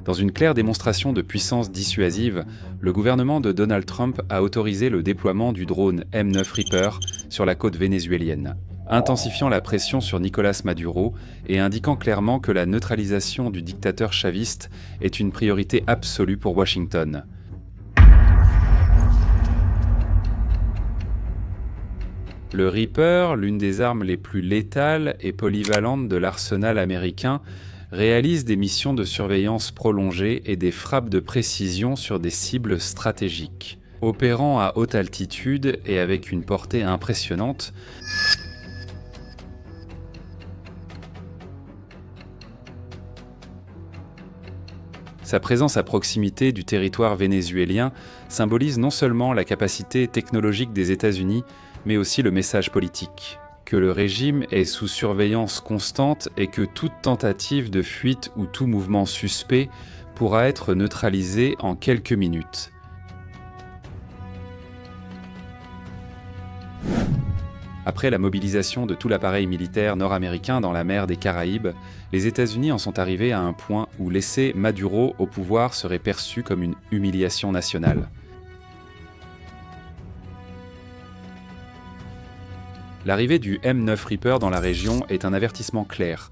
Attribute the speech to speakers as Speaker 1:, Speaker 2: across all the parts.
Speaker 1: Dans une claire démonstration de puissance dissuasive, le gouvernement de Donald Trump a autorisé le déploiement du drone M9 Reaper sur la côte vénézuélienne, intensifiant la pression sur Nicolás Maduro et indiquant clairement que la neutralisation du dictateur chaviste est une priorité absolue pour Washington. Le Reaper, l'une des armes les plus létales et polyvalentes de l'arsenal américain, réalise des missions de surveillance prolongée et des frappes de précision sur des cibles stratégiques. Opérant à haute altitude et avec une portée impressionnante, sa présence à proximité du territoire vénézuélien symbolise non seulement la capacité technologique des États-Unis, mais aussi le message politique, que le régime est sous surveillance constante et que toute tentative de fuite ou tout mouvement suspect pourra être neutralisé en quelques minutes. Après la mobilisation de tout l'appareil militaire nord-américain dans la mer des Caraïbes, les États-Unis en sont arrivés à un point où laisser Maduro au pouvoir serait perçu comme une humiliation nationale. L'arrivée du M9 Reaper dans la région est un avertissement clair.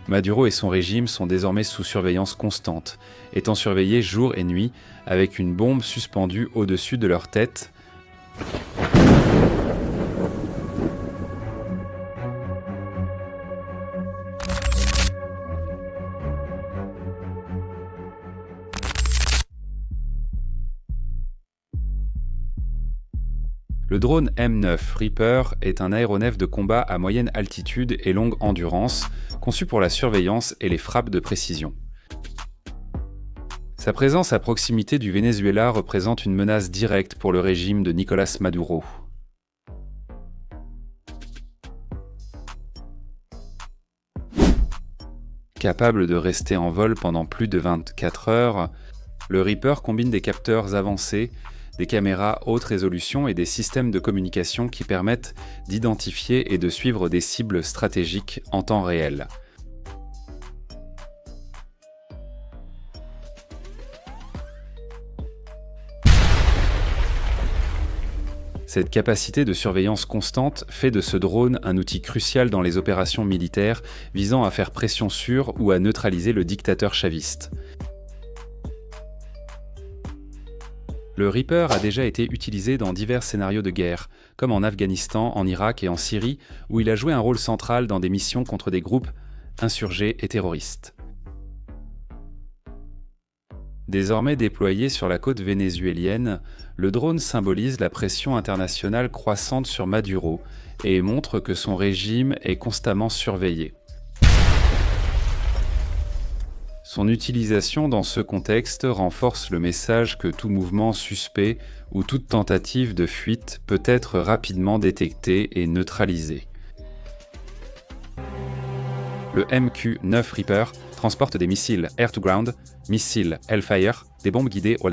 Speaker 1: Maduro et son régime sont désormais sous surveillance constante, étant surveillés jour et nuit avec une bombe suspendue au-dessus de leur tête. Le drone M9 Reaper est un aéronef de combat à moyenne altitude et longue endurance, conçu pour la surveillance et les frappes de précision. Sa présence à proximité du Venezuela représente une menace directe pour le régime de Nicolás Maduro. Capable de rester en vol pendant plus de 24 heures, le Reaper combine des capteurs avancés, des caméras haute résolution et des systèmes de communication qui permettent d'identifier et de suivre des cibles stratégiques en temps réel. Cette capacité de surveillance constante fait de ce drone un outil crucial dans les opérations militaires visant à faire pression sur ou à neutraliser le dictateur chaviste. Le Reaper a déjà été utilisé dans divers scénarios de guerre, comme en Afghanistan, en Irak et en Syrie, où il a joué un rôle central dans des missions contre des groupes insurgés et terroristes. Désormais déployé sur la côte vénézuélienne, le drone symbolise la pression internationale croissante sur Maduro et montre que son régime est constamment surveillé. Son utilisation dans ce contexte renforce le message que tout mouvement suspect ou toute tentative de fuite peut être rapidement détecté et neutralisé. Le MQ-9 Reaper transporte des missiles air-to-ground, missiles Hellfire, des bombes guidées au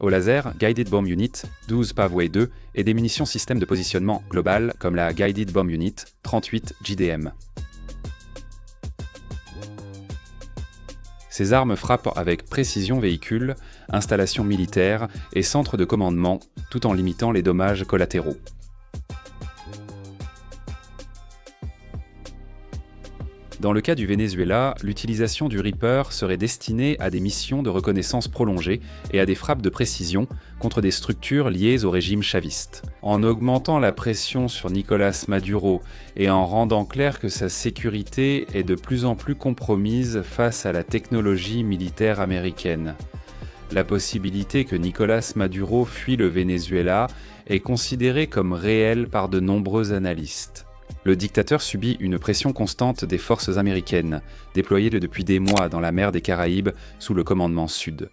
Speaker 1: laser Guided Bomb Unit 12 Paveway 2 et des munitions système de positionnement global comme la Guided Bomb Unit 38 JDM. Ces armes frappent avec précision véhicules, installations militaires et centres de commandement, tout en limitant les dommages collatéraux. Dans le cas du Venezuela, l'utilisation du Reaper serait destinée à des missions de reconnaissance prolongée et à des frappes de précision contre des structures liées au régime chaviste. En augmentant la pression sur Nicolás Maduro et en rendant clair que sa sécurité est de plus en plus compromise face à la technologie militaire américaine. La possibilité que Nicolás Maduro fuit le Venezuela est considérée comme réelle par de nombreux analystes. Le dictateur subit une pression constante des forces américaines, déployées depuis des mois dans la mer des Caraïbes sous le commandement sud.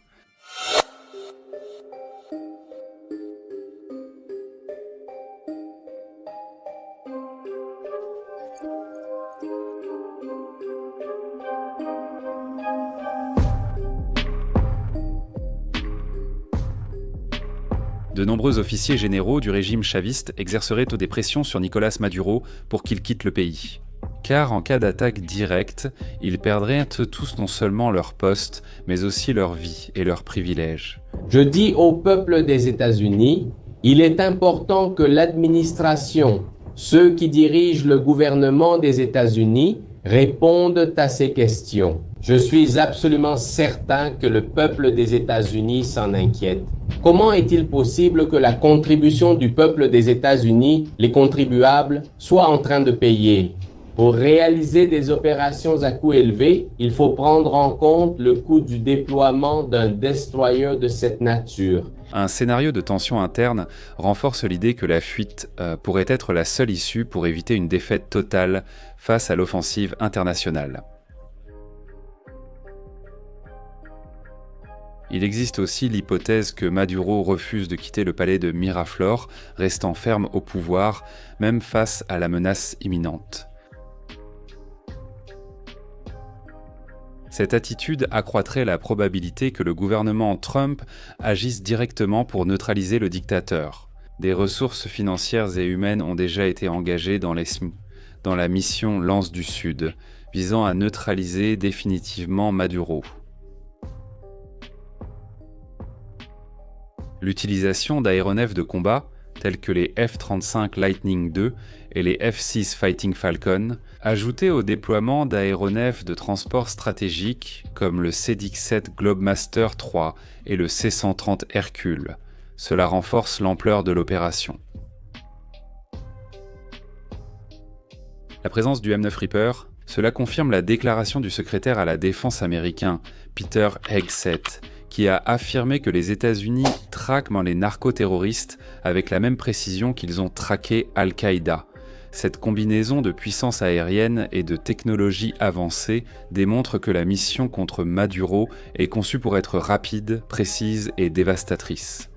Speaker 1: De nombreux officiers généraux du régime chaviste exerceraient des pressions sur Nicolás Maduro pour qu'il quitte le pays. car en cas d'attaque directe, ils perdraient tous non seulement leur poste, mais aussi leur vie et leurs privilèges.
Speaker 2: Je dis au peuple des États-Unis, il est important que l'administration, ceux qui dirigent le gouvernement des États-Unis, répondent à ces questions. Je suis absolument certain que le peuple des États-Unis s'en inquiète. Comment est-il possible que la contribution du peuple des États-Unis, les contribuables, soit en train de payer? Pour réaliser des opérations à coût élevé, il faut prendre en compte le coût du déploiement d'un destroyer de cette nature.
Speaker 1: Un scénario de tension interne renforce l'idée que la fuite pourrait être la seule issue pour éviter une défaite totale face à l'offensive internationale. Il existe aussi l'hypothèse que Maduro refuse de quitter le palais de Miraflores, restant ferme au pouvoir, même face à la menace imminente. Cette attitude accroîtrait la probabilité que le gouvernement Trump agisse directement pour neutraliser le dictateur. Des ressources financières et humaines ont déjà été engagées dans la mission Lance du Sud, visant à neutraliser définitivement Maduro. L'utilisation d'aéronefs de combat, tels que les F-35 Lightning II et les F-6 Fighting Falcon, ajoutée au déploiement d'aéronefs de transport stratégiques comme le C-17 Globemaster III et le C-130 Hercule. Cela renforce l'ampleur de l'opération. La présence du M9 Reaper, cela confirme la déclaration du secrétaire à la défense américain, Peter Hegseth, qui a affirmé que les États-Unis traquent les narcoterroristes avec la même précision qu'ils ont traqué Al-Qaïda. Cette combinaison de puissance aérienne et de technologie avancée démontre que la mission contre Maduro est conçue pour être rapide, précise et dévastatrice.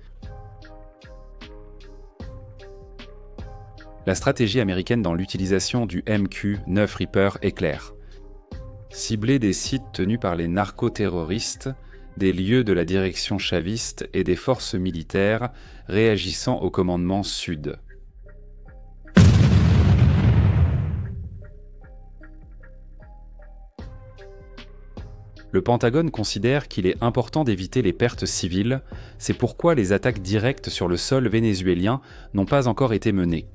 Speaker 1: La stratégie américaine dans l'utilisation du MQ-9 Reaper est claire. Cibler des sites tenus par les narcoterroristes, des lieux de la direction chaviste et des forces militaires réagissant au commandement Sud. Le Pentagone considère qu'il est important d'éviter les pertes civiles, c'est pourquoi les attaques directes sur le sol vénézuélien n'ont pas encore été menées.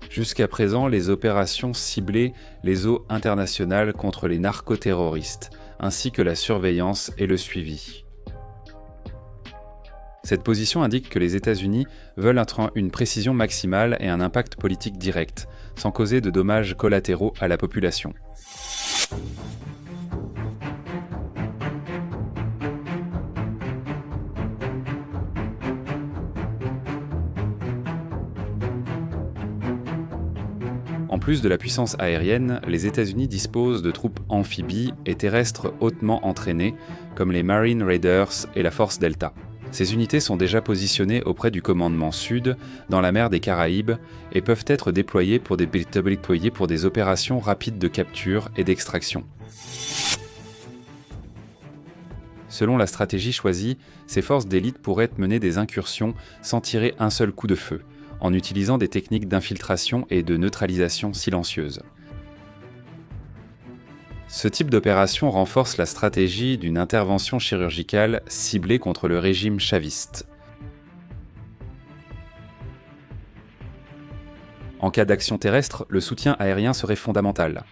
Speaker 1: Jusqu'à présent, les opérations ciblaient les eaux internationales contre les narcoterroristes, ainsi que la surveillance et le suivi. Cette position indique que les États-Unis veulent une précision maximale et un impact politique direct, sans causer de dommages collatéraux à la population. En plus de la puissance aérienne, les États-Unis disposent de troupes amphibies et terrestres hautement entraînées, comme les Marine Raiders et la Force Delta. Ces unités sont déjà positionnées auprès du commandement Sud, dans la mer des Caraïbes, et peuvent être déployées pour des opérations rapides de capture et d'extraction. Selon la stratégie choisie, ces forces d'élite pourraient mener des incursions sans tirer un seul coup de feu, en utilisant des techniques d'infiltration et de neutralisation silencieuse. Ce type d'opération renforce la stratégie d'une intervention chirurgicale ciblée contre le régime chaviste. En cas d'action terrestre, le soutien aérien serait fondamental.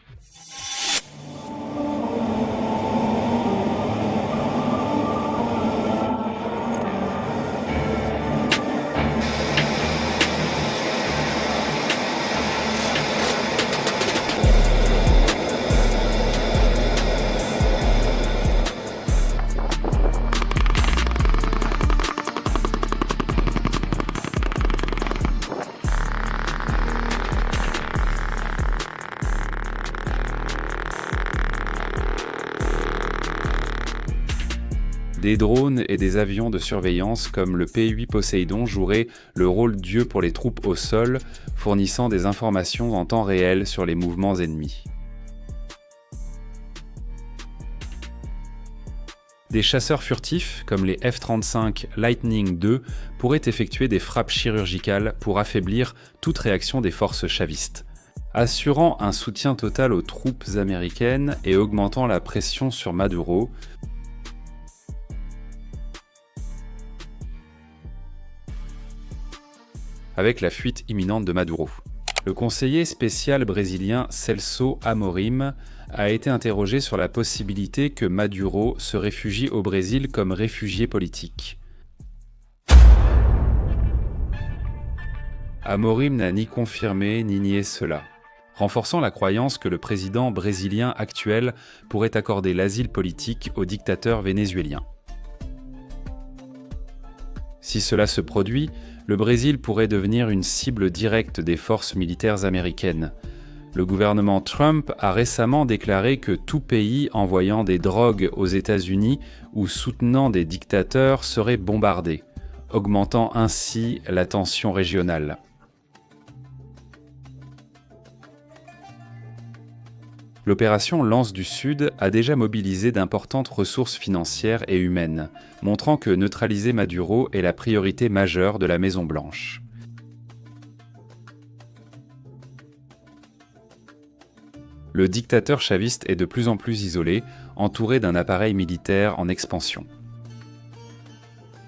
Speaker 1: Des drones et des avions de surveillance comme le P-8 Poséidon joueraient le rôle d'yeux pour les troupes au sol, fournissant des informations en temps réel sur les mouvements ennemis. Des chasseurs furtifs, comme les F-35 Lightning II, pourraient effectuer des frappes chirurgicales pour affaiblir toute réaction des forces chavistes, assurant un soutien total aux troupes américaines et augmentant la pression sur Maduro. Avec la fuite imminente de Maduro. Le conseiller spécial brésilien Celso Amorim a été interrogé sur la possibilité que Maduro se réfugie au Brésil comme réfugié politique. Amorim n'a ni confirmé ni nié cela, renforçant la croyance que le président brésilien actuel pourrait accorder l'asile politique au dictateur vénézuélien. Si cela se produit, le Brésil pourrait devenir une cible directe des forces militaires américaines. Le gouvernement Trump a récemment déclaré que tout pays envoyant des drogues aux États-Unis ou soutenant des dictateurs serait bombardé, augmentant ainsi la tension régionale. L'opération Lance du Sud a déjà mobilisé d'importantes ressources financières et humaines, montrant que neutraliser Maduro est la priorité majeure de la Maison-Blanche. Le dictateur chaviste est de plus en plus isolé, entouré d'un appareil militaire en expansion.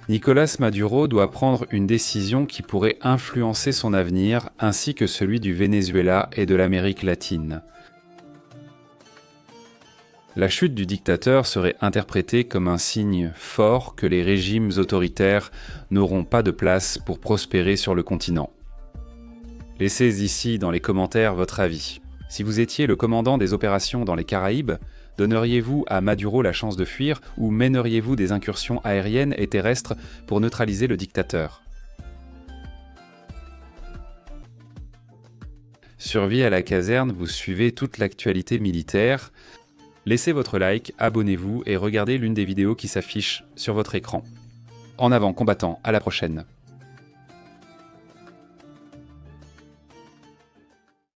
Speaker 1: Nicolás Maduro doit prendre une décision qui pourrait influencer son avenir ainsi que celui du Venezuela et de l'Amérique latine. La chute du dictateur serait interprétée comme un signe fort que les régimes autoritaires n'auront pas de place pour prospérer sur le continent. Laissez ici dans les commentaires votre avis. Si vous étiez le commandant des opérations dans les Caraïbes, donneriez-vous à Maduro la chance de fuir ou mèneriez-vous des incursions aériennes et terrestres pour neutraliser le dictateur ? Sur Vie à la caserne, vous suivez toute l'actualité militaire. Laissez votre like, abonnez-vous et regardez l'une des vidéos qui s'affiche sur votre écran. En avant, combattants, à la prochaine.